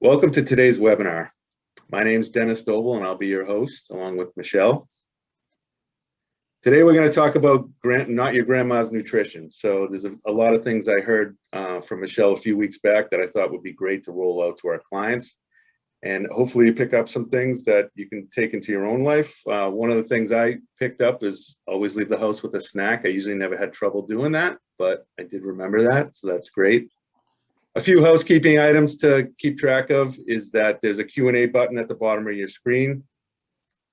Welcome to today's webinar. My name is Dennis Doble and I'll be your host along with Michelle. Today we're going to talk about not your grandma's nutrition. So there's a lot of things I heard from Michelle a few weeks back that I thought would be great to roll out to our clients. And hopefully you pick up some things that you can take into your own life. One of the things I picked up is always leave the house with a snack. I usually never had trouble doing that, but I did remember that, so that's great. A few housekeeping items to keep track of is that there's a Q&A button at the bottom of your screen.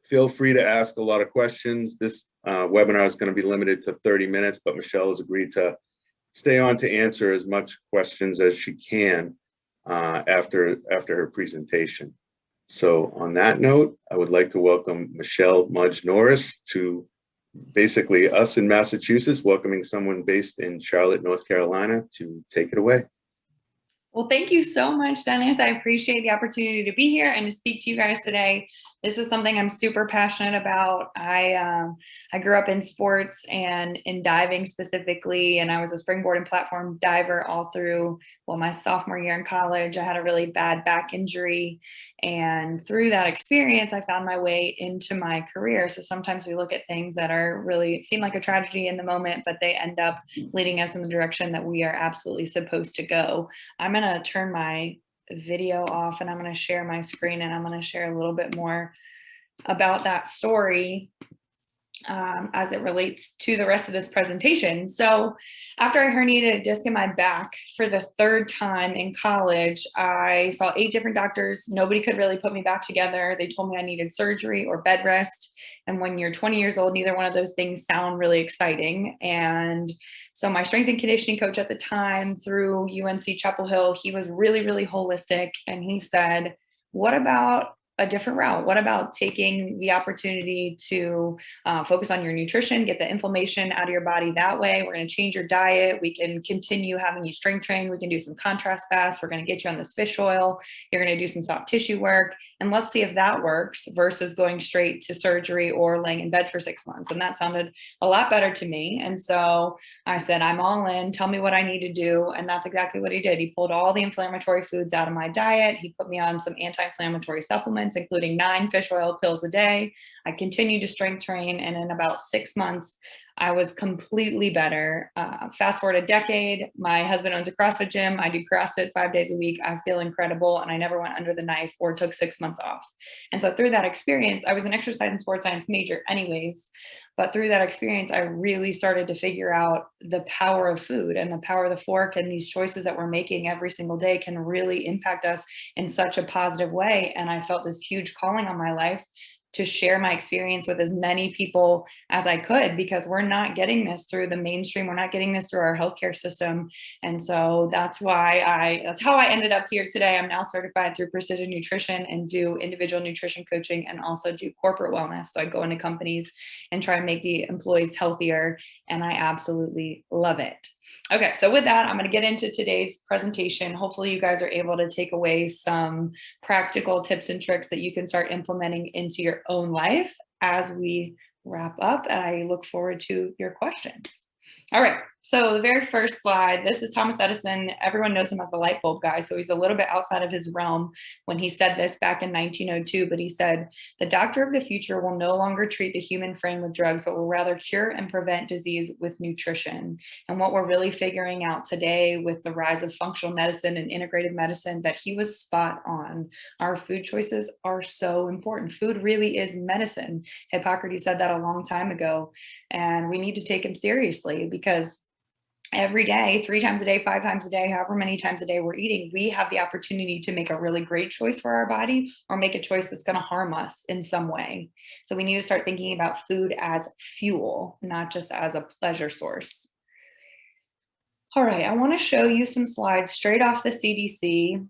Feel free to ask a lot of questions. This webinar is going to be limited to 30 minutes, but Michelle has agreed to stay on to answer as much questions as she can after her presentation. So on that note, I would like to welcome Michelle Norris to basically us in Massachusetts, welcoming someone based in Charlotte, North Carolina, to take it away. Well, thank you so much, Dennis. I appreciate the opportunity to be here and to speak to you guys today. This is something I'm super passionate about. I grew up in sports and in diving specifically, and I was a springboard and platform diver all through, my sophomore year in college. I had a really bad back injury, and through that experience, I found my way into my career. So sometimes we look at things that are really seem like a tragedy in the moment, but they end up leading us in the direction that we are absolutely supposed to go. I'm going to turn my video off and I'm going to share my screen, and I'm going to share a little bit more about that story as it relates to the rest of this presentation. So after I herniated a disc in my back for the third time in college, I saw 8 different doctors. Nobody could really put me back together. They told me I needed surgery or bed rest. And when you're 20 years old, neither one of those things sound really exciting. And so my strength and conditioning coach at the time through UNC Chapel Hill, he was really, really holistic. And he said, what about a different route? What about taking the opportunity to focus on your nutrition, get the inflammation out of your body that way? We're going to change your diet. We can continue having you strength train. We can do some contrast fast. We're going to get you on this fish oil. You're going to do some soft tissue work. And let's see if that works versus going straight to surgery or laying in bed for 6 months. And that sounded a lot better to me. And so I said, I'm all in. Tell me what I need to do. And that's exactly what he did. He pulled all the inflammatory foods out of my diet. He put me on some anti-inflammatory supplements, including 9 fish oil pills a day. I continued to strength train, and in about 6 months, I was completely better. Fast forward a decade, my husband owns a CrossFit gym. I do CrossFit 5 days a week. I feel incredible, and I never went under the knife or took 6 months off. And so through that experience, I was an exercise and sports science major anyways, but through that experience, I really started to figure out the power of food and the power of the fork, and these choices that we're making every single day can really impact us in such a positive way. And I felt this huge calling on my life to share my experience with as many people as I could, because we're not getting this through the mainstream. We're not getting this through our healthcare system. And so that's how I ended up here today. I'm now certified through Precision Nutrition and do individual nutrition coaching and also do corporate wellness. So I go into companies and try and make the employees healthier, and I absolutely love it. Okay, so with that, I'm going to get into today's presentation. Hopefully you guys are able to take away some practical tips and tricks that you can start implementing into your own life as we wrap up. And I look forward to your questions. All right, so the very first slide, this is Thomas Edison. Everyone knows him as the light bulb guy, so he's a little bit outside of his realm when he said this back in 1902, but he said, the doctor of the future will no longer treat the human frame with drugs, but will rather cure and prevent disease with nutrition. And what we're really figuring out today with the rise of functional medicine and integrated medicine, that he was spot on. Our food choices are so important. Food really is medicine. Hippocrates said that a long time ago, and we need to take him seriously, because every day, 3 times a day, 5 times a day, however many times a day we're eating, we have the opportunity to make a really great choice for our body or make a choice that's going to harm us in some way. So we need to start thinking about food as fuel, not just as a pleasure source. All right, I want to show you some slides straight off the CDC.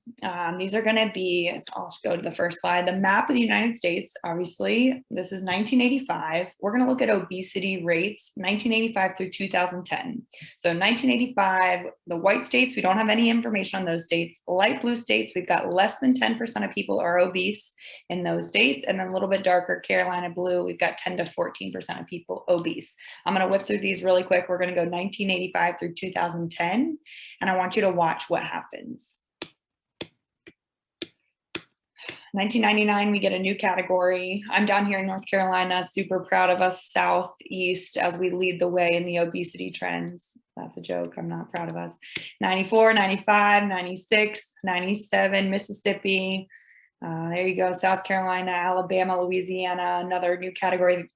These are going to be, I'll go to the first slide, the map of the United States. Obviously, this is 1985. We're going to look at obesity rates, 1985 through 2010. So 1985, the white states, we don't have any information on those states. Light blue states, we've got less than 10% of people are obese in those states. And then a little bit darker, Carolina blue, we've got 10 to 14% of people obese. I'm going to whip through these really quick. We're going to go 1985 through 2010. And I want you to watch what happens. 1999, we get a new category. I'm down here in North Carolina, super proud of us southeast as we lead the way in the obesity trends. That's a joke. I'm not proud of us. 94, 95, 96, 97, Mississippi. There you go. South Carolina, Alabama, Louisiana, another new category.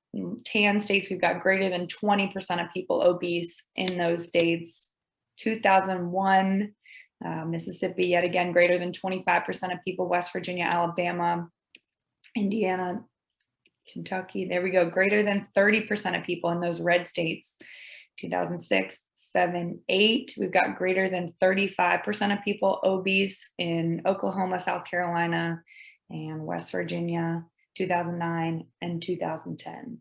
10 states, we've got greater than 20% of people obese in those states. 2001, Mississippi, yet again, greater than 25% of people. West Virginia, Alabama, Indiana, Kentucky. There we go. Greater than 30% of people in those red states. 2006, 7, 8. We've got greater than 35% of people obese in Oklahoma, South Carolina, and West Virginia. 2009 and 2010.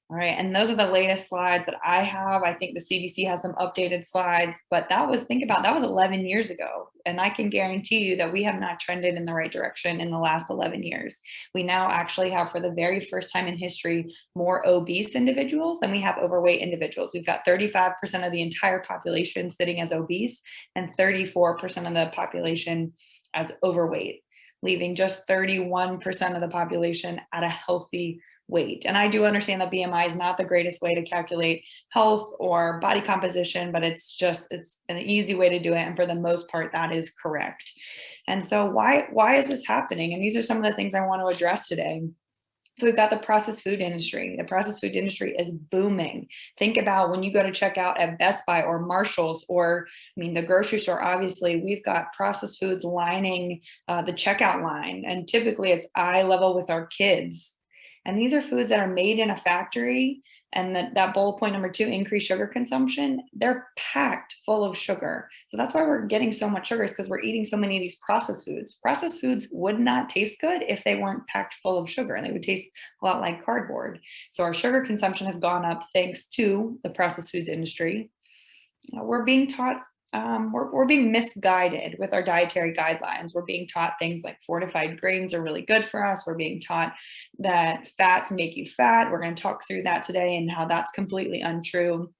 All right, and those are the latest slides that I have. I think the CDC has some updated slides, but that was, think about, that was 11 years ago. And I can guarantee you that we have not trended in the right direction in the last 11 years. We now actually have, for the very first time in history, more obese individuals than we have overweight individuals. We've got 35% of the entire population sitting as obese and 34% of the population as overweight, leaving just 31% of the population at a healthy weight. And I do understand that BMI is not the greatest way to calculate health or body composition, but it's an easy way to do it. And for the most part, that is correct. And so why is this happening? And these are some of the things I want to address today. So we've got the processed food industry. The processed food industry is booming. Think about when you go to check out at Best Buy or Marshall's, or the grocery store, obviously, we've got processed foods lining the checkout line. And typically it's eye level with our kids. And these are foods that are made in a factory. And that bullet point number 2, increased sugar consumption, they're packed full of sugar. So that's why we're getting so much sugar, is because we're eating so many of these processed foods. Processed foods would not taste good if they weren't packed full of sugar, and they would taste a lot like cardboard. So our sugar consumption has gone up thanks to the processed foods industry. We're being taught, we're being misguided with our dietary guidelines. We're being taught things like fortified grains are really good for us. We're being taught that fats make you fat. We're going to talk through that today and how that's completely untrue.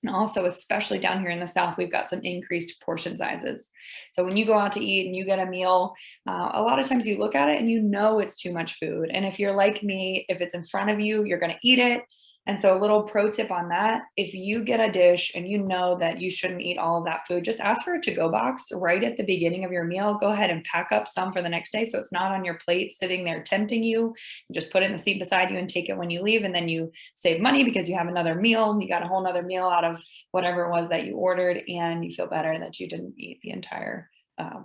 And also, especially down here in the South, we've got some increased portion sizes. So when you go out to eat and you get a meal, a lot of times you look at it and you know it's too much food. And if you're like me, if it's in front of you, you're going to eat it. And so a little pro tip on that, if you get a dish and you know that you shouldn't eat all of that food, just ask for a to-go box right at the beginning of your meal. Go ahead and pack up some for the next day, so it's not on your plate sitting there tempting you. Just put it in the seat beside you and take it when you leave, and then you save money because you have another meal. You got a whole nother meal out of whatever it was that you ordered, and you feel better that you didn't eat the entire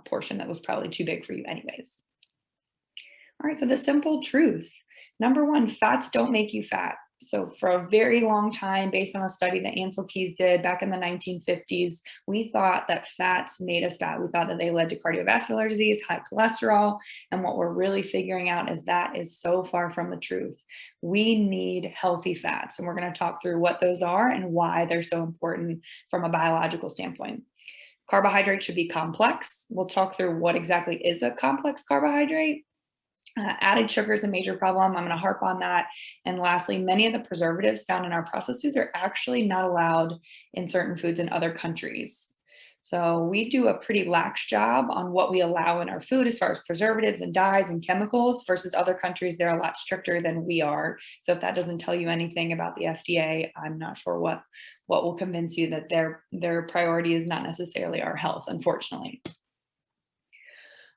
portion that was probably too big for you anyways. All right, so the simple truth. Number 1, fats don't make you fat. So for a very long time, based on a study that Ansel Keys did back in the 1950s, we thought that fats made us fat. We thought that they led to cardiovascular disease, high cholesterol. And what we're really figuring out is that is so far from the truth. We need healthy fats. And we're going to talk through what those are and why they're so important from a biological standpoint. Carbohydrates should be complex. We'll talk through what exactly is a complex carbohydrate. Added sugar is a major problem. I'm going to harp on that. And lastly, many of the preservatives found in our processed foods are actually not allowed in certain foods in other countries. So we do a pretty lax job on what we allow in our food as far as preservatives and dyes and chemicals versus other countries. They're a lot stricter than we are. So if that doesn't tell you anything about the FDA, I'm not sure what will convince you that their priority is not necessarily our health, unfortunately.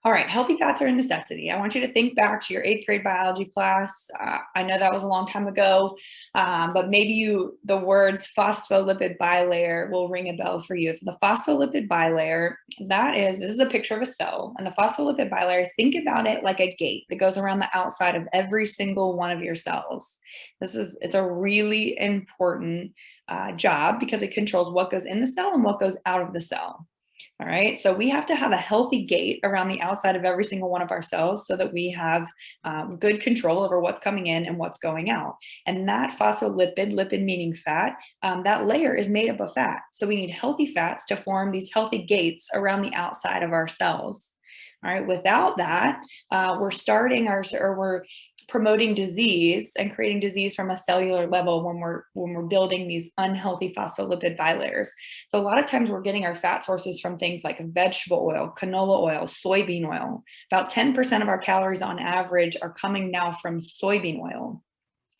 All right, healthy fats are a necessity. I want you to think back to your 8th grade biology class. I know that was a long time ago, but maybe the words phospholipid bilayer will ring a bell for you. So the phospholipid bilayer, this is a picture of a cell. And the phospholipid bilayer, think about it like a gate that goes around the outside of every single one of your cells. It's a really important job because it controls what goes in the cell and what goes out of the cell. All right, so we have to have a healthy gate around the outside of every single one of our cells so that we have good control over what's coming in and what's going out. And that phospholipid, lipid meaning fat, that layer is made up of fat. So we need healthy fats to form these healthy gates around the outside of our cells. All right, without that, we're promoting disease and creating disease from a cellular level when we're building these unhealthy phospholipid bilayers. So a lot of times we're getting our fat sources from things like vegetable oil, canola oil, soybean oil. About 10% of our calories on average are coming now from soybean oil.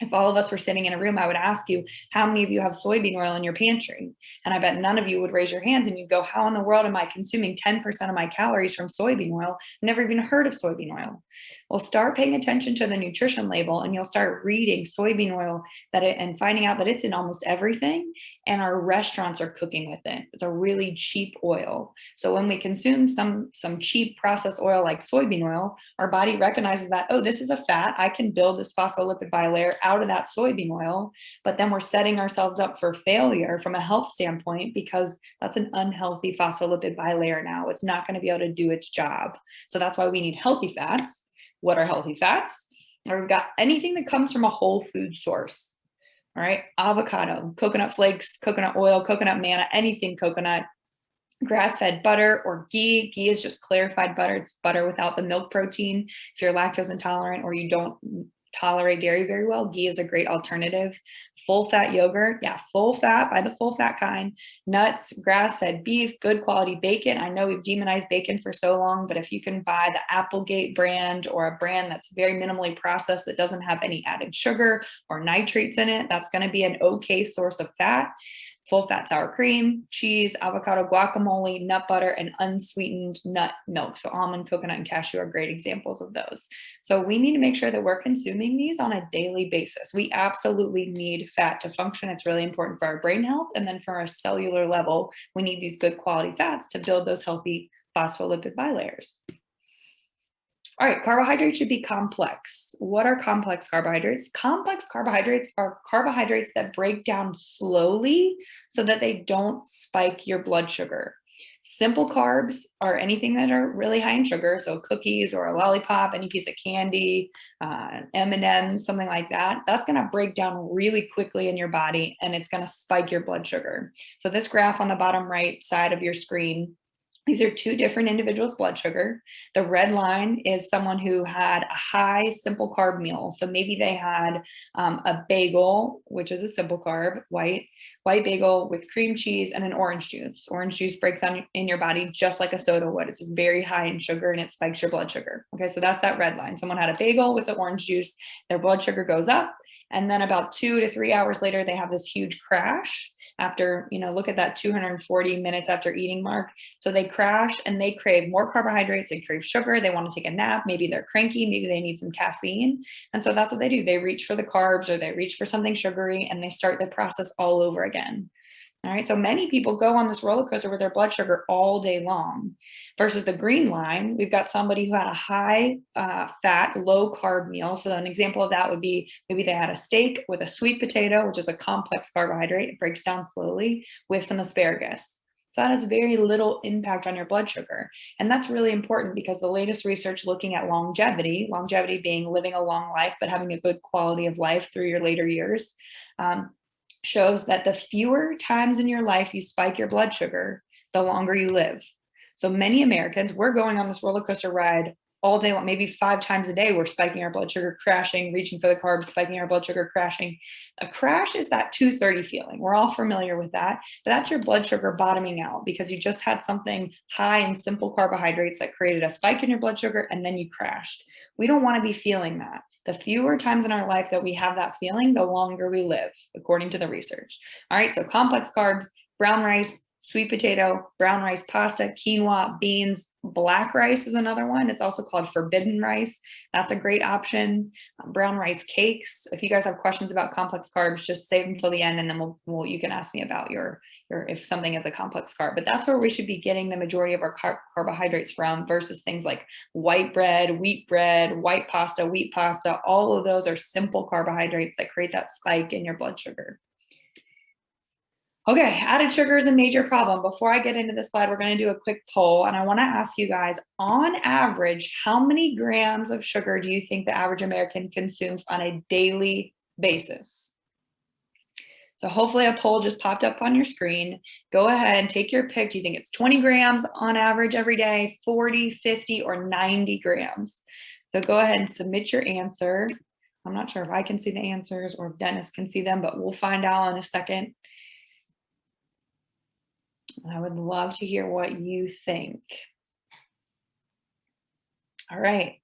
If all of us were sitting in a room, I would ask you, how many of you have soybean oil in your pantry? And I bet none of you would raise your hands and you'd go, how in the world am I consuming 10% of my calories from soybean oil? I've never even heard of soybean oil. Well, start paying attention to the nutrition label and you'll start reading soybean oil and finding out that it's in almost everything. And our restaurants are cooking with it. It's a really cheap oil. So when we consume some cheap processed oil like soybean oil, our body recognizes that, oh, this is a fat. I can build this phospholipid bilayer out of that soybean oil, but then we're setting ourselves up for failure from a health standpoint because that's an unhealthy phospholipid bilayer now. It's not going to be able to do its job. So that's why we need healthy fats. What are healthy fats? Or we've got anything that comes from a whole food source. All right, avocado, coconut flakes, coconut oil, coconut manna, anything coconut, grass-fed butter or ghee. Ghee is just clarified butter. It's butter without the milk protein. If you're lactose intolerant or you don't tolerate dairy very well, ghee is a great alternative. Full fat yogurt, yeah, full fat, buy the full fat kind. Nuts, grass-fed beef, good quality bacon. I know we've demonized bacon for so long, but if you can buy the Applegate brand or a brand that's very minimally processed that doesn't have any added sugar or nitrates in it, that's going to be an okay source of fat. Full fat sour cream, cheese, avocado, guacamole, nut butter, and unsweetened nut milk. So almond, coconut, and cashew are great examples of those. So we need to make sure that we're consuming these on a daily basis. We absolutely need fat to function. It's really important for our brain health. And then for our cellular level, we need these good quality fats to build those healthy phospholipid bilayers. All right, carbohydrates should be complex. What are complex carbohydrates? Complex carbohydrates are carbohydrates that break down slowly so that they don't spike your blood sugar. Simple carbs are anything that are really high in sugar, so cookies or a lollipop, any piece of candy, M&M, something like that. That's going to break down really quickly in your body and it's going to spike your blood sugar. So this graph on the bottom right side of your screen, these are two different individuals' blood sugar. The red line is someone who had a high simple carb meal. So maybe they had a bagel, which is a simple carb, white bagel with cream cheese and an orange juice. Orange juice breaks down in your body just like a soda would. It's very high in sugar and it spikes your blood sugar. Okay, so that's that red line. Someone had a bagel with the orange juice, their blood sugar goes up. And then about 2 to 3 hours later, they have this huge crash after, look at that 240 minutes after eating mark. So they crash and they crave more carbohydrates, they crave sugar, they want to take a nap, maybe they're cranky, maybe they need some caffeine. And so that's what they do. They reach for the carbs or they reach for something sugary and they start the process all over again. All right, so many people go on this roller coaster with their blood sugar all day long versus the green line. We've got somebody who had a high fat, low carb meal. So an example of that would be maybe they had a steak with a sweet potato, which is a complex carbohydrate. It breaks down slowly with some asparagus. So that has very little impact on your blood sugar. And that's really important because the latest research looking at longevity being living a long life, but having a good quality of life through your later years, shows that the fewer times in your life you spike your blood sugar, the longer you live. So many Americans, we're going on this roller coaster ride all day long, maybe 5 times a day, we're spiking our blood sugar, crashing, reaching for the carbs, spiking our blood sugar, crashing. A crash is that 230 feeling. We're all familiar with that, but that's your blood sugar bottoming out because you just had something high in simple carbohydrates that created a spike in your blood sugar and then you crashed. We don't want to be feeling that. The fewer times in our life that we have that feeling, the longer we live, according to the research. All right, so complex carbs, brown rice, sweet potato, brown rice pasta, quinoa, beans, black rice is another one. It's also called forbidden rice. That's a great option. Brown rice cakes. If you guys have questions about complex carbs, just save them till the end and then you can ask me about your if something is a complex carb. But that's where we should be getting the majority of our carbohydrates from versus things like white bread, white pasta, wheat pasta. All of those are simple carbohydrates that create that spike in your blood sugar. Okay, added sugar is a major problem. Before I get into this slide, we're going to do a quick poll. And I want to ask you guys, on average, how many grams of sugar do you think the average American consumes on a daily basis? So hopefully a poll just popped up on your screen. Go ahead and take your pick. Do you think it's 20 grams on average every day, 40, 50, or 90 grams? So go ahead and submit your answer. I'm not sure if I can see the answers or if Dennis can see them, but we'll find out in a second. I would love to hear what you think. All right.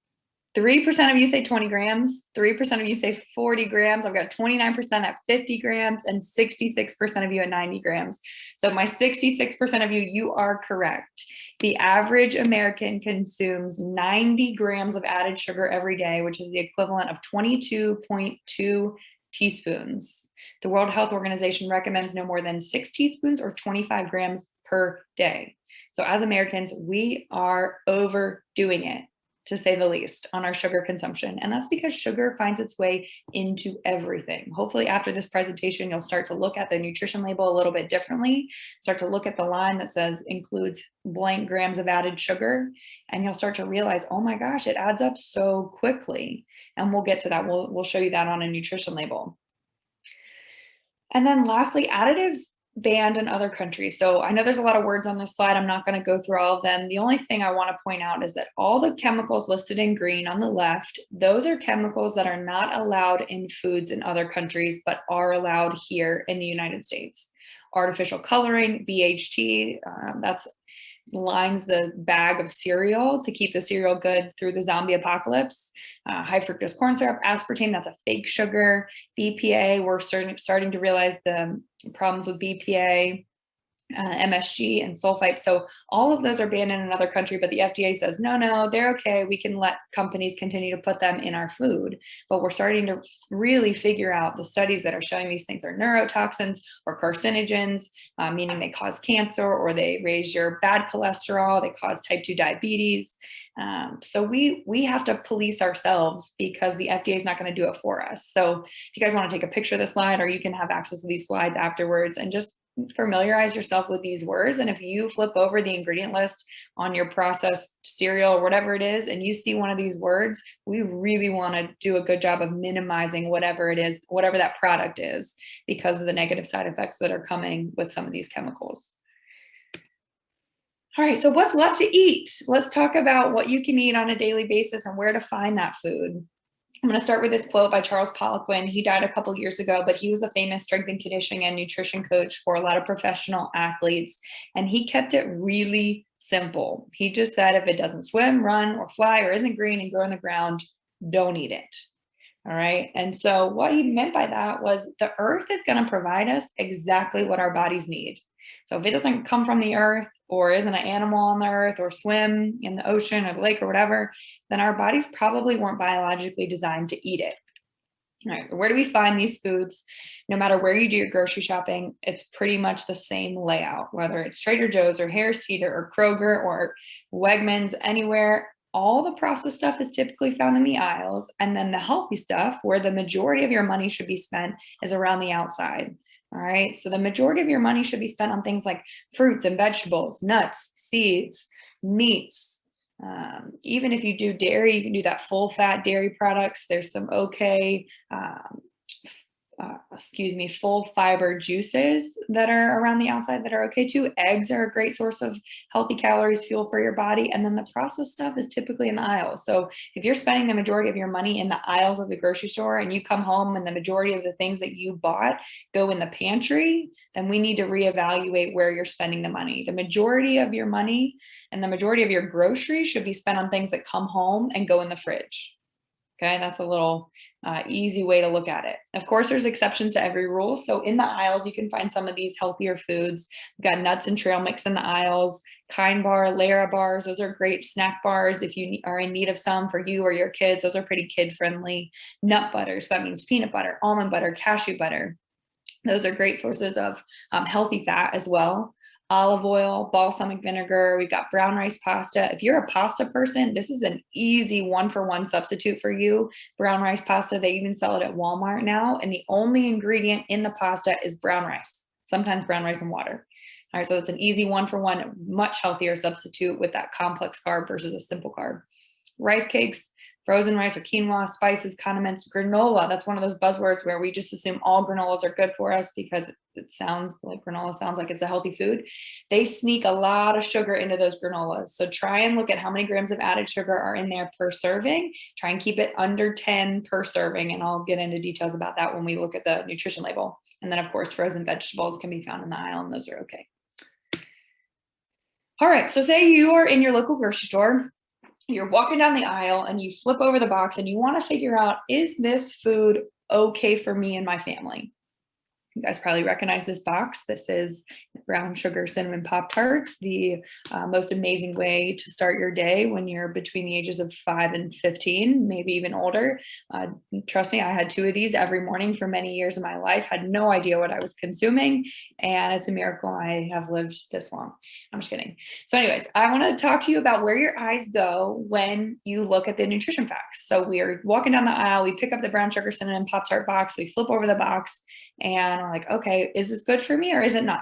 3% of you say 20 grams, 3% of you say 40 grams. I've got 29% at 50 grams and 66% of you at 90 grams. So my 66% of you, you are correct. The average American consumes 90 grams of added sugar every day, which is the equivalent of 22.2 teaspoons. The World Health Organization recommends no more than 6 teaspoons or 25 grams per day. So as Americans, we are overdoing it, to say the least, on our sugar consumption. And that's because sugar finds its way into everything. Hopefully after this presentation, you'll start to look at the nutrition label a little bit differently, start to look at the line that says includes blank grams of added sugar, and you'll start to realize, oh my gosh, it adds up so quickly. And we'll get to that. We'll show you that on a nutrition label. And then lastly, additives banned in other countries. So I know there's a lot of words on this slide. I'm not going to go through all of them. The only thing I want to point out is that all the chemicals listed in green on the left, those are chemicals that are not allowed in foods in other countries, but are allowed here in the United States. Artificial coloring, BHT, that's lines the bag of cereal to keep the cereal good through the zombie apocalypse. High fructose corn syrup, aspartame, that's a fake sugar. BPA, we're starting to realize the problems with BPA, MSG and sulfite. So all of those are banned in another country, but the FDA says, no, they're okay. We can let companies continue to put them in our food. But we're starting to really figure out the studies that are showing these things are neurotoxins or carcinogens, meaning they cause cancer or they raise your bad cholesterol, they cause type 2 diabetes. So we have to police ourselves because the FDA is not going to do it for us. So if you guys want to take a picture of the slide, or you can have access to these slides afterwards and just familiarize yourself with these words. And if you flip over the ingredient list on your processed cereal or whatever it is, and you see one of these words, we really want to do a good job of minimizing whatever it is, whatever that product is, because of the negative side effects that are coming with some of these chemicals. All right, so what's left to eat? Let's talk about what you can eat on a daily basis and where to find that food. I'm going to start with this quote by Charles Poliquin. He died a couple years ago, but he was a famous strength and conditioning and nutrition coach for a lot of professional athletes. And he kept it really simple. He just said, if it doesn't swim, run, or fly, or isn't green and grow in the ground, don't eat it. All right. And so what he meant by that was the earth is going to provide us exactly what our bodies need. So if it doesn't come from the earth, or isn't an animal on the earth, or swim in the ocean or the lake or whatever, then our bodies probably weren't biologically designed to eat it. All right, where do we find these foods? No matter where you do your grocery shopping, it's pretty much the same layout, whether it's Trader Joe's or Harris Teeter or Kroger or Wegmans, anywhere. All the processed stuff is typically found in the aisles, and then the healthy stuff, where the majority of your money should be spent, is around the outside. All right, so the majority of your money should be spent on things like fruits and vegetables, nuts, seeds, meats. Even if you do dairy, you can do that full fat dairy products. There's some okay, full fiber juices that are around the outside that are okay too. Eggs are a great source of healthy calories, fuel for your body. And then the processed stuff is typically in the aisles. So if you're spending the majority of your money in the aisles of the grocery store and you come home and the majority of the things that you bought go in the pantry, then we need to reevaluate where you're spending the money. The majority of your money and the majority of your groceries should be spent on things that come home and go in the fridge. Okay, that's a little easy way to look at it. Of course, there's exceptions to every rule. So in the aisles, you can find some of these healthier foods. We've got nuts and trail mix in the aisles, Kind Bar, Lara bars. Those are great snack bars if you are in need of some for you or your kids. Those are pretty kid friendly. Nut butter, so that means peanut butter, almond butter, cashew butter. Those are great sources of healthy fat as well. Olive oil, balsamic vinegar, we've got brown rice pasta. If you're a pasta person, this is an easy one-for-one substitute for you. Brown rice pasta, they even sell it at Walmart now, and the only ingredient in the pasta is brown rice, sometimes brown rice and water. All right, so it's an easy one-for-one, much healthier substitute with that complex carb versus a simple carb. Rice cakes, frozen rice or quinoa, spices, condiments, granola. That's one of those buzzwords where we just assume all granolas are good for us because it sounds like granola sounds like it's a healthy food. They sneak a lot of sugar into those granolas. So try and look at how many grams of added sugar are in there per serving. Try and keep it under 10 per serving. And I'll get into details about that when we look at the nutrition label. And then of course, frozen vegetables can be found in the aisle and those are okay. All right, so say you are in your local grocery store, you're walking down the aisle and you flip over the box and you want to figure out, is this food okay for me and my family? You guys probably recognize this box. This is brown sugar cinnamon Pop-Tarts, the most amazing way to start your day when you're between the ages of 5 and 15, maybe even older. Trust me, I had 2 of these every morning for many years of my life, had no idea what I was consuming, and it's a miracle I have lived this long. I'm just kidding. So anyways, I want to talk to you about where your eyes go when you look at the nutrition facts. So we're walking down the aisle, we pick up the brown sugar cinnamon Pop-Tart box, we flip over the box, and I'm like, okay, is this good for me or is it not?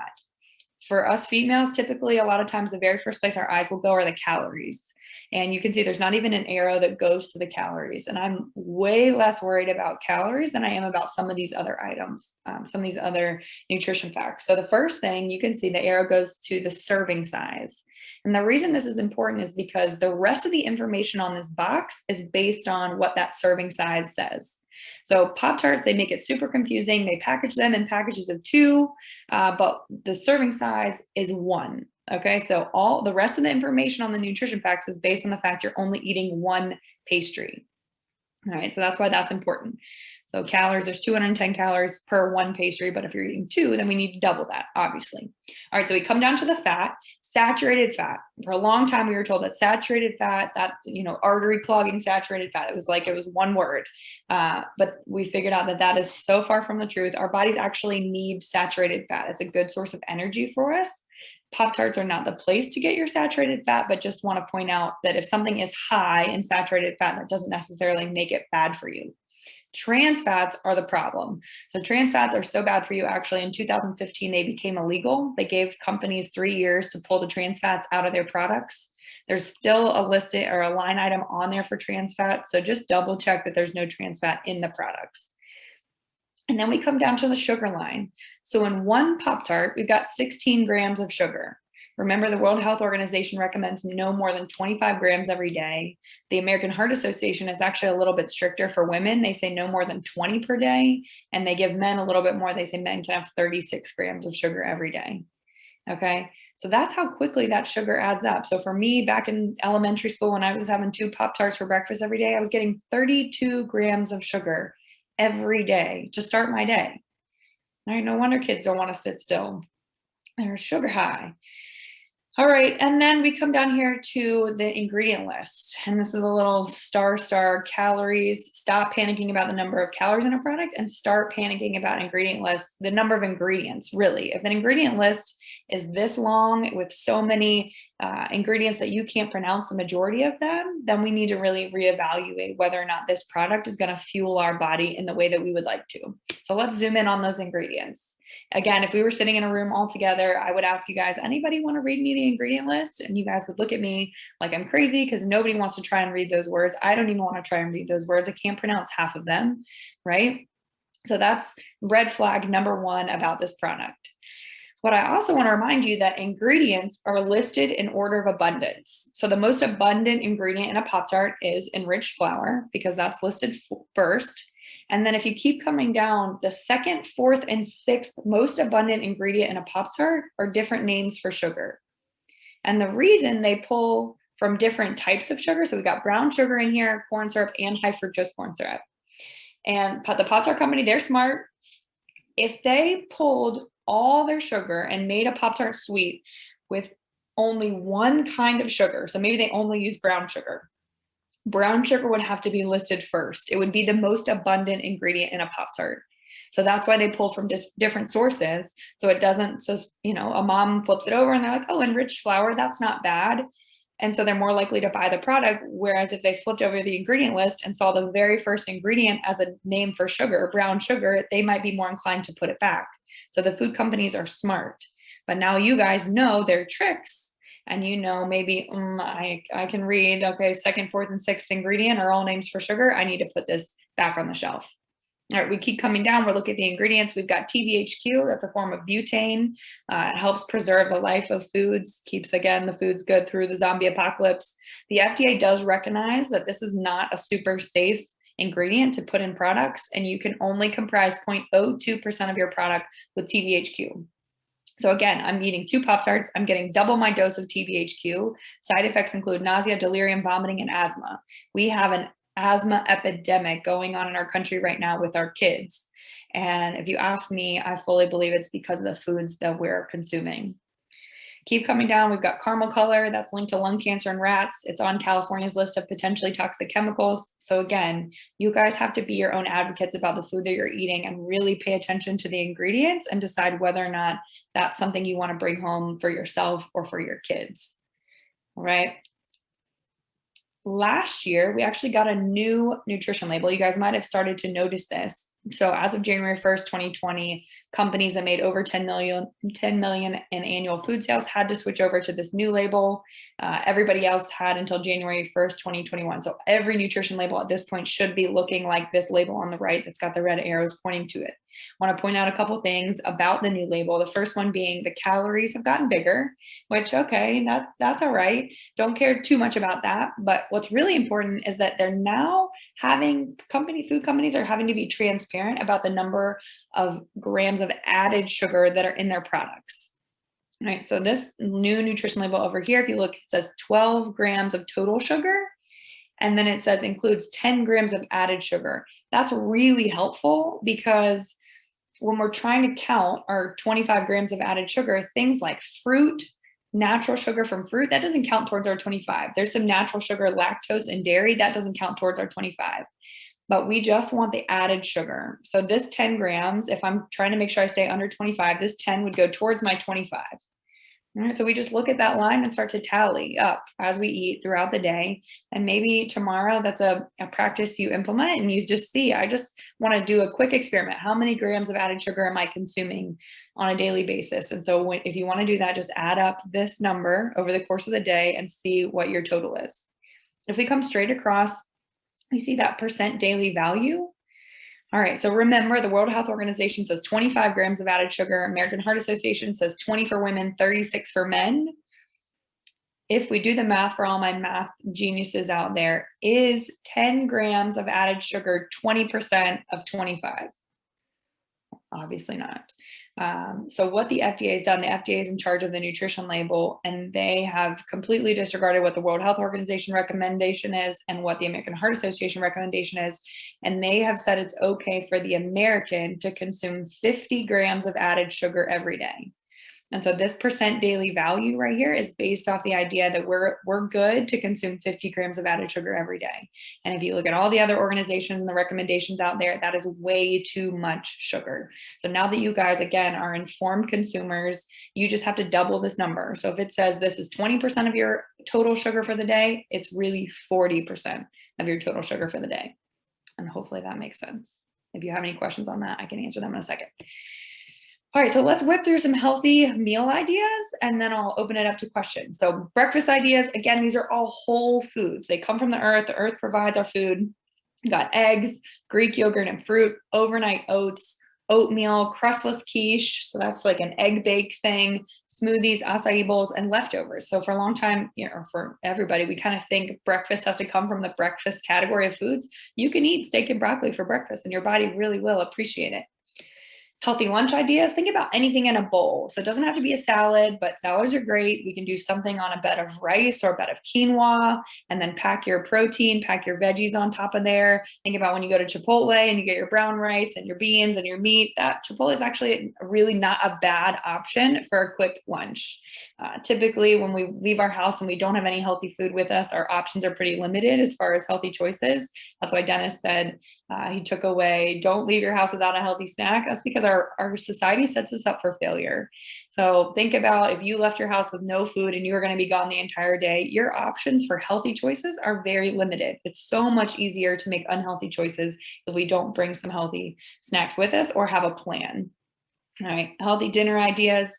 For us females, typically a lot of times the very first place our eyes will go are the calories. And you can see there's not even an arrow that goes to the calories. And I'm way less worried about calories than I am about some of these other items, some of these other nutrition facts. So the first thing you can see the arrow goes to the serving size. And the reason this is important is because the rest of the information on this box is based on what that serving size says. So Pop-Tarts, they make it super confusing. They package them in packages of 2, but the serving size is 1. Okay, so all the rest of the information on the nutrition facts is based on the fact you're only eating 1 pastry. All right, so that's why that's important. So calories, there's 210 calories per 1 pastry, but if you're eating 2, then we need to double that, obviously. All right, so we come down to the fat, saturated fat. For a long time, we were told that saturated fat, that, artery clogging saturated fat, it was one word. But we figured out that that is so far from the truth. Our bodies actually need saturated fat. It's a good source of energy for us. Pop-Tarts are not the place to get your saturated fat, but just want to point out that if something is high in saturated fat, that doesn't necessarily make it bad for you. Trans fats are the problem. So trans fats are so bad for you. Actually, in 2015, they became illegal. They gave companies 3 years to pull the trans fats out of their products. There's still a listing or a line item on there for trans fat. So just double check that there's no trans fat in the products. And then we come down to the sugar line. So in 1 Pop-Tart, we've got 16 grams of sugar. Remember, the World Health Organization recommends no more than 25 grams every day. The American Heart Association is actually a little bit stricter for women. They say no more than 20 per day, and they give men a little bit more. They say men can have 36 grams of sugar every day. Okay, so that's how quickly that sugar adds up. So for me, back in elementary school, when I was having 2 Pop-Tarts for breakfast every day, I was getting 32 grams of sugar every day to start my day. All right, no wonder kids don't want to sit still. They're sugar high. All right, and then we come down here to the ingredient list. And this is a little star calories. Stop panicking about the number of calories in a product and start panicking about ingredient lists, the number of ingredients, really. If an ingredient list is this long with so many ingredients that you can't pronounce the majority of them, then we need to really reevaluate whether or not this product is going to fuel our body in the way that we would like to. So let's zoom in on those ingredients. Again, if we were sitting in a room all together, I would ask you guys, anybody want to read me the ingredient list? And you guys would look at me like I'm crazy because nobody wants to try and read those words. I don't even want to try and read those words. I can't pronounce half of them, right? So that's red flag number 1 about this product. What I also want to remind you that ingredients are listed in order of abundance. So the most abundant ingredient in a Pop-Tart is enriched flour because that's listed first. And then if you keep coming down, the 2nd, 4th, and 6th most abundant ingredient in a Pop-Tart are different names for sugar. And the reason they pull from different types of sugar, so we got brown sugar in here, corn syrup, and high fructose corn syrup. And the Pop-Tart company, they're smart. If they pulled all their sugar and made a Pop-Tart sweet with only one kind of sugar, so maybe they only use brown sugar would have to be listed first. It would be the most abundant ingredient in a Pop-Tart. So that's why they pull from different sources. So it doesn't, a mom flips it over and they're like, oh, enriched flour, that's not bad. And so they're more likely to buy the product. Whereas if they flipped over the ingredient list and saw the very first ingredient as a name for sugar, brown sugar, they might be more inclined to put it back. So the food companies are smart. But now you guys know their tricks. and you know, maybe I can read, okay, second, fourth, and sixth ingredient are all names for sugar. I need to put this back on the shelf. All right, we keep coming down. We're looking at the ingredients. We've got TBHQ. That's a form of butane. It helps preserve the life of foods, keeps, again, the foods good through the zombie apocalypse. The FDA does recognize that this is not a super safe ingredient to put in products, and you can only comprise 0.02% of your product with TBHQ. So again, I'm eating 2 Pop-Tarts. I'm getting double my dose of TBHQ. Side effects include nausea, delirium, vomiting, and asthma. We have an asthma epidemic going on in our country right now with our kids. And if you ask me, I fully believe it's because of the foods that we're consuming. Keep coming down. We've got caramel color that's linked to lung cancer in rats. It's on California's list of potentially toxic chemicals. So again, you guys have to be your own advocates about the food that you're eating and really pay attention to the ingredients and decide whether or not that's something you want to bring home for yourself or for your kids. All right. Last year, we actually got a new nutrition label. You guys might have started to notice this. So as of January 1st, 2020, companies that made over 10 million in annual food sales had to switch over to this new label. Everybody else had until January 1st, 2021. So every nutrition label at this point should be looking like this label on the right that's got the red arrows pointing to it. I want to point out a couple things about the new label. The first one being the calories have gotten bigger, which, okay, that's all right. Don't care too much about that. But what's really important is that they're now having food companies are having to be transparent about the number of grams of added sugar that are in their products. All right, so this new nutrition label over here, if you look, it says 12 grams of total sugar, and then it says includes 10 grams of added sugar. That's really helpful because when we're trying to count our 25 grams of added sugar, things like fruit, natural sugar from fruit, that doesn't count towards our 25. There's some natural sugar, lactose, and dairy, that doesn't count towards our 25. But we just want the added sugar. So this 10 grams, if I'm trying to make sure I stay under 25, this 10 would go towards my 25. All right, so we just look at that line and start to tally up as we eat throughout the day. And maybe tomorrow that's a practice you implement and you just see, I just want to do a quick experiment. How many grams of added sugar am I consuming on a daily basis? And so if you want to do that, just add up this number over the course of the day and see what your total is. If we come straight across, we see that percent daily value. All right, so remember the World Health Organization says 25 grams of added sugar. American Heart Association says 20 for women, 36 for men. If we do the math for all my math geniuses out there, is 10 grams of added sugar 20% of 25? Obviously not. So what the FDA has done, the FDA is in charge of the nutrition label, and they have completely disregarded what the World Health Organization recommendation is and what the American Heart Association recommendation is. And they have said it's okay for the American to consume 50 grams of added sugar every day. And so this percent daily value right here is based off the idea that we're good to consume 50 grams of added sugar every day. And if you look at all the other organizations and the recommendations out there, that is way too much sugar. So now that you guys, again, are informed consumers, you just have to double this number. So if it says this is 20% of your total sugar for the day, it's really 40% of your total sugar for the day. And hopefully that makes sense. If you have any questions on that, I can answer them in a second. All right, so let's whip through some healthy meal ideas and then I'll open it up to questions. So breakfast ideas, again, these are all whole foods. They come from the earth provides our food. We got eggs, Greek yogurt and fruit, overnight oats, oatmeal, crustless quiche. So that's like an egg bake thing, smoothies, acai bowls, and leftovers. So for a long time, for everybody, we kind of think breakfast has to come from the breakfast category of foods. You can eat steak and broccoli for breakfast and your body really will appreciate it. Healthy lunch ideas, think about anything in a bowl. So it doesn't have to be a salad, but salads are great. We can do something on a bed of rice or a bed of quinoa, and then pack your protein, pack your veggies on top of there. Think about when you go to Chipotle and you get your brown rice and your beans and your meat, that Chipotle is actually really not a bad option for a quick lunch. Typically, when we leave our house and we don't have any healthy food with us, our options are pretty limited as far as healthy choices. That's why Dennis said he took away, don't leave your house without a healthy snack. That's because our society sets us up for failure. So think about if you left your house with no food and you were going to be gone the entire day, your options for healthy choices are very limited. It's so much easier to make unhealthy choices if we don't bring some healthy snacks with us or have a plan. All right, healthy dinner ideas.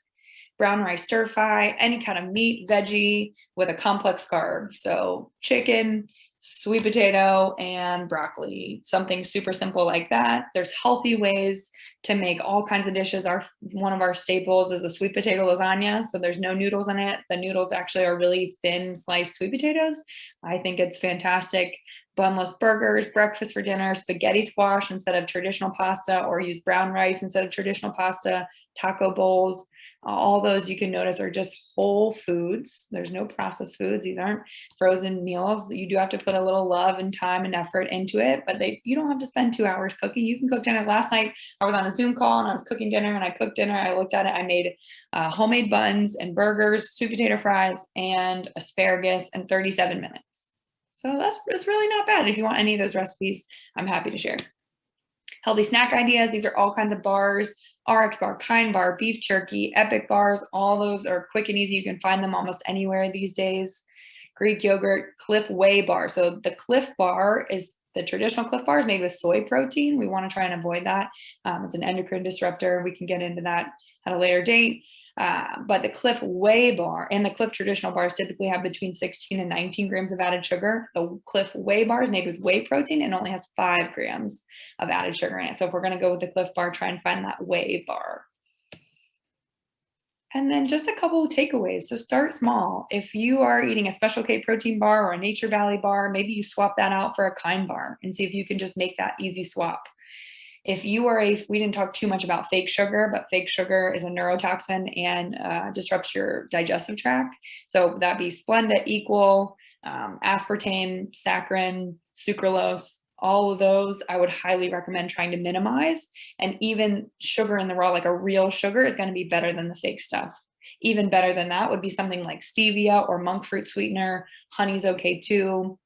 brown rice stir fry, any kind of meat, veggie with a complex carb. So chicken, sweet potato, and broccoli, something super simple like that. There's healthy ways to make all kinds of dishes. One of our staples is a sweet potato lasagna. So there's no noodles in it. The noodles actually are really thin sliced sweet potatoes. I think it's fantastic. Bunless burgers, breakfast for dinner, spaghetti squash instead of traditional pasta, or use brown rice instead of traditional pasta, taco bowls. All those you can notice are just whole foods. There's no processed foods. These aren't frozen meals. You do have to put a little love and time and effort into it, but you don't have to spend 2 hours cooking. You can cook dinner. Last night I was on a Zoom call and I was cooking dinner, and I cooked dinner. I looked at it. I made homemade buns and burgers, sweet potato fries, and asparagus in 37 minutes. So that's really not bad. If you want any of those recipes, I'm happy to share. Healthy snack ideas. These are all kinds of bars: RX bar, Kind bar, beef jerky, Epic bars. All those are quick and easy. You can find them almost anywhere these days. Greek yogurt, Cliff Whey bar. So the Cliff bar is the traditional Cliff bar is made with soy protein. We want to try and avoid that. It's an endocrine disruptor. We can get into that at a later date. But the Cliff Whey bar and the Cliff traditional bars typically have between 16 and 19 grams of added sugar. The Cliff Whey bar is made with whey protein and only has 5 grams of added sugar in it. So if we're going to go with the Cliff bar, try and find that Whey bar. And then just a couple of takeaways. So start small. If you are eating a Special K protein bar or a Nature Valley bar, maybe you swap that out for a Kind bar and see if you can just make that easy swap. If you are we didn't talk too much about fake sugar, but fake sugar is a neurotoxin and disrupts your digestive tract. So that'd be Splenda, Equal, aspartame, saccharin, sucralose. All of those I would highly recommend trying to minimize. And even sugar in the raw, like a real sugar, is going to be better than the fake stuff. Even better than that would be something like stevia or monk fruit sweetener. Honey's okay too.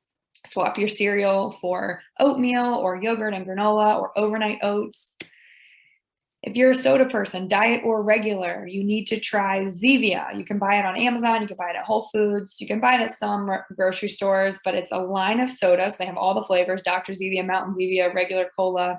Swap your cereal for oatmeal or yogurt and granola or overnight oats. If you're a soda person, diet or regular, you need to try Zevia. You can buy it on Amazon. You can buy it at Whole Foods. You can buy it at some grocery stores, but it's a line of sodas. They have all the flavors: Dr. Zevia, Mountain Zevia, regular cola,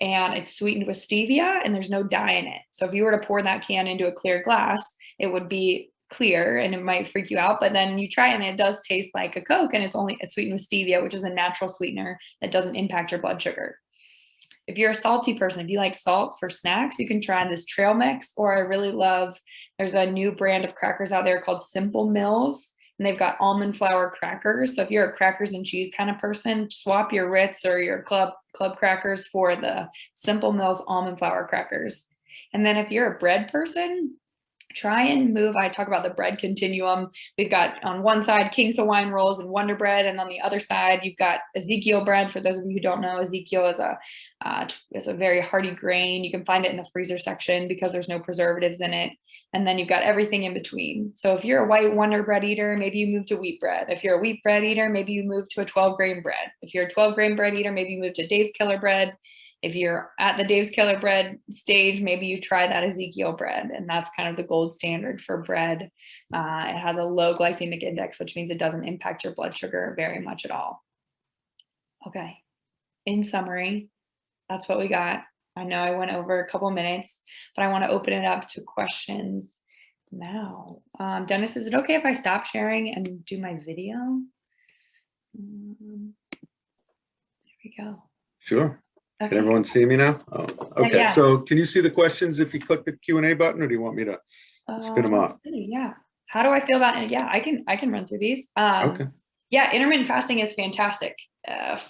and it's sweetened with stevia, and there's no dye in it. So if you were to pour that can into a clear glass, it would be clear and it might freak you out, but then you try it and it does taste like a Coke, and it's sweetened with stevia, which is a natural sweetener that doesn't impact your blood sugar. If you're a salty person, if you like salt for snacks, you can try this trail mix, or I really love, there's a new brand of crackers out there called Simple Mills, and they've got almond flour crackers. So if you're a crackers and cheese kind of person, swap your Ritz or your club crackers for the Simple Mills almond flour crackers. And then if you're a bread person, try and move. I talk about the bread continuum. We've got on one side King's Hawaiian rolls and Wonder Bread, and on the other side you've got Ezekiel bread. For those of you who don't know, Ezekiel is a very hearty grain. You can find it in the freezer section because there's no preservatives in it. And then you've got everything in between. So if you're a white Wonder Bread eater, maybe you move to wheat bread. If you're a wheat bread eater, maybe you move to a 12-grain bread. If you're a 12-grain bread eater, maybe you move to Dave's Killer bread. If you're at the Dave's Killer bread stage, maybe you try that Ezekiel bread, and that's kind of the gold standard for bread. It has a low glycemic index, which means it doesn't impact your blood sugar very much at all. Okay, in summary, that's what we got. I know I went over a couple minutes, but I want to open it up to questions now. Dennis, is it okay if I stop sharing and do my video? There we go. Sure. Okay. Can everyone see me now? Oh, okay. Yeah. So can you see the questions if you click the Q&A button, or do you want me to spin them off? Yeah. How do I feel about it? Yeah, I can run through these. Okay. Yeah, intermittent fasting is fantastic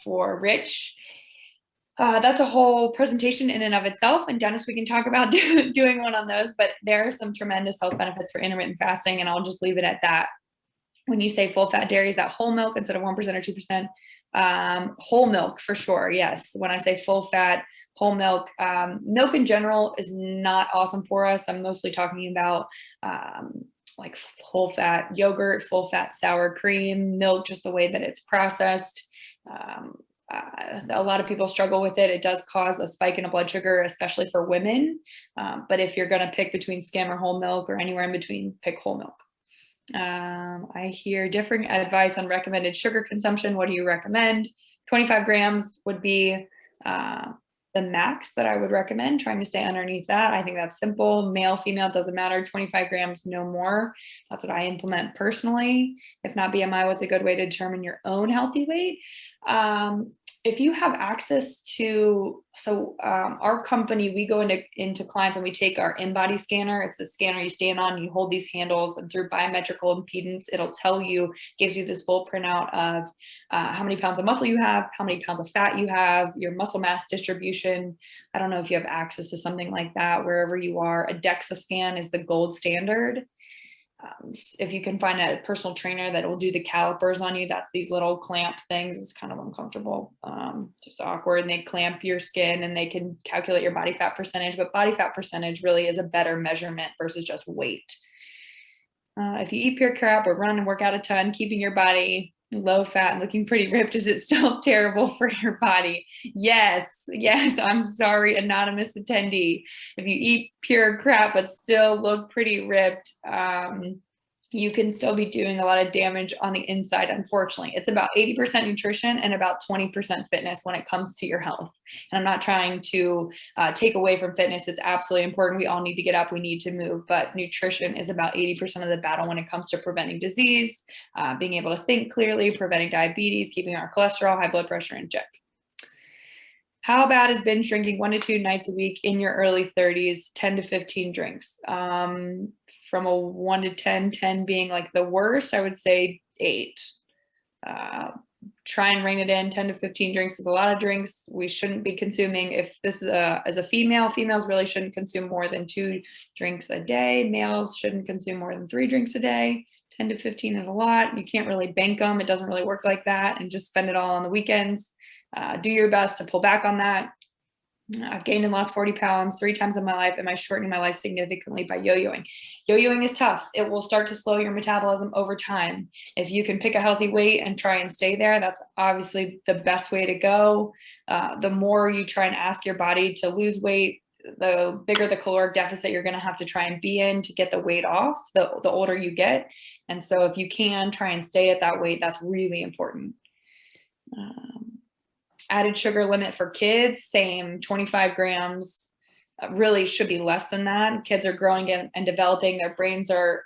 for Rich. That's a whole presentation in and of itself. And Dennis, we can talk about doing one on those, but there are some tremendous health benefits for intermittent fasting, and I'll just leave it at that. When you say full fat dairy, is that whole milk instead of 1% or 2%? Whole milk for sure. Yes. When I say full fat, whole milk, milk in general is not awesome for us. I'm mostly talking about like whole fat yogurt, full fat sour cream, milk, just the way that it's processed. A lot of people struggle with it. It does cause a spike in a blood sugar, especially for women. But if you're going to pick between skim or whole milk or anywhere in between, pick whole milk. I hear differing advice on recommended sugar consumption. What do you recommend? 25 grams would be the max that I would recommend, trying to stay underneath that. I think that's simple. Male, female, doesn't matter. 25 grams, no more. That's what I implement personally. If not BMI, what's a good way to determine your own healthy weight? If you have access to, our company, we go into clients and we take our in-body scanner. It's the scanner you stand on, you hold these handles, and through biometrical impedance, it'll tell you, gives you this full printout of how many pounds of muscle you have, how many pounds of fat you have, your muscle mass distribution. I don't know if you have access to something like that wherever you are. A DEXA scan is the gold standard. If you can find a personal trainer that will do the calipers on you, that's these little clamp things. It's kind of uncomfortable, just awkward, and they clamp your skin and they can calculate your body fat percentage, but body fat percentage really is a better measurement versus just weight. If you eat pure crap or run and work out a ton, keeping your body low fat and looking pretty ripped, is it still terrible for your body? Yes, I'm sorry, anonymous attendee. If you eat pure crap but still look pretty ripped, you can still be doing a lot of damage on the inside, unfortunately. It's about 80% nutrition and about 20% fitness when it comes to your health. And I'm not trying to take away from fitness. It's absolutely important. We all need to get up, we need to move, but nutrition is about 80% of the battle when it comes to preventing disease, being able to think clearly, preventing diabetes, keeping our cholesterol, high blood pressure in check. How bad is binge drinking 1 to 2 nights a week in your early 30s, 10 to 15 drinks? From a 1 to 10, 10 being like the worst, I would say 8. Try and rein it in. 10 to 15 drinks is a lot of drinks. We shouldn't be consuming. If this is as a female, females really shouldn't consume more than 2 drinks a day. Males shouldn't consume more than 3 drinks a day. 10 to 15 is a lot. You can't really bank them. It doesn't really work like that, and just spend it all on the weekends. Do your best to pull back on that. I've gained and lost 40 pounds 3 times in my life. Am I shortening my life significantly by yo-yoing? Yo-yoing is tough. It will start to slow your metabolism over time. If you can pick a healthy weight and try and stay there, that's obviously the best way to go. The more you try and ask your body to lose weight, the bigger the caloric deficit you're going to have to try and be in to get the weight off, the older you get. And so if you can try and stay at that weight, that's really important. Added sugar limit for kids, same, 25 grams, really should be less than that. Kids are growing and developing. Their brains are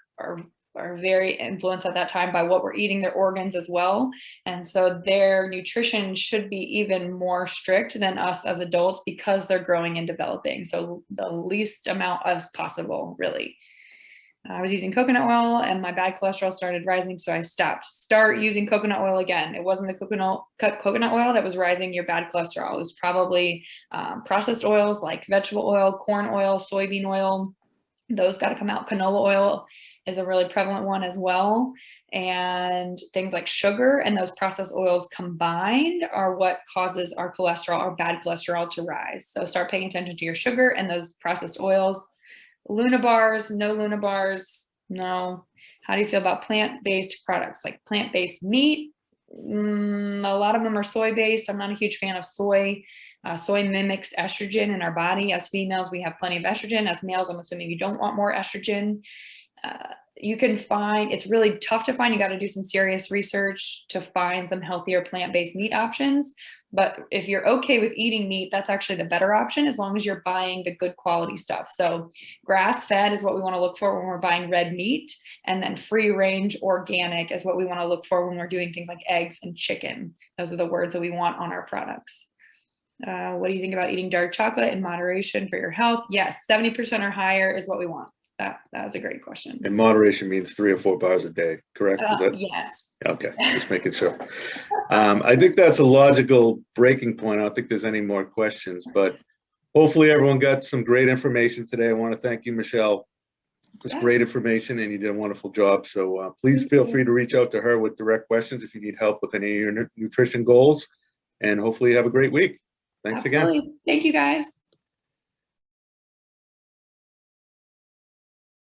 very influenced at that time by what we're eating, their organs as well. And so their nutrition should be even more strict than us as adults because they're growing and developing. So the least amount as possible, really. I was using coconut oil and my bad cholesterol started rising, so I stopped. Start using coconut oil again. It wasn't the coconut oil that was rising your bad cholesterol. It was probably processed oils like vegetable oil, corn oil, soybean oil. Those got to come out. Canola oil is a really prevalent one as well. And things like sugar and those processed oils combined are what causes our cholesterol, our bad cholesterol, to rise. So start paying attention to your sugar and those processed oils. Luna bars, no Luna bars, no. How do you feel about plant-based products like plant-based meat? A lot of them are soy-based. I'm not a huge fan of soy. Soy mimics estrogen in our body. As females, we have plenty of estrogen. As males, I'm assuming you don't want more estrogen. You can find, it's really tough to find. You got to do some serious research to find some healthier plant-based meat options. But if you're okay with eating meat, that's actually the better option as long as you're buying the good quality stuff. So grass-fed is what we want to look for when we're buying red meat. And then free-range organic is what we want to look for when we're doing things like eggs and chicken. Those are the words that we want on our products. What do you think about eating dark chocolate in moderation for your health? Yes, 70% or higher is what we want. That was a great question. And moderation means 3 or 4 bars a day, correct? Yes. Okay, just making sure. I think that's a logical breaking point. I don't think there's any more questions, but hopefully everyone got some great information today. I want to thank you, Michelle. It's great information and you did a wonderful job. So please feel free to reach out to her with direct questions if you need help with any of your nutrition goals. And hopefully you have a great week. Thanks again. Thank you, guys.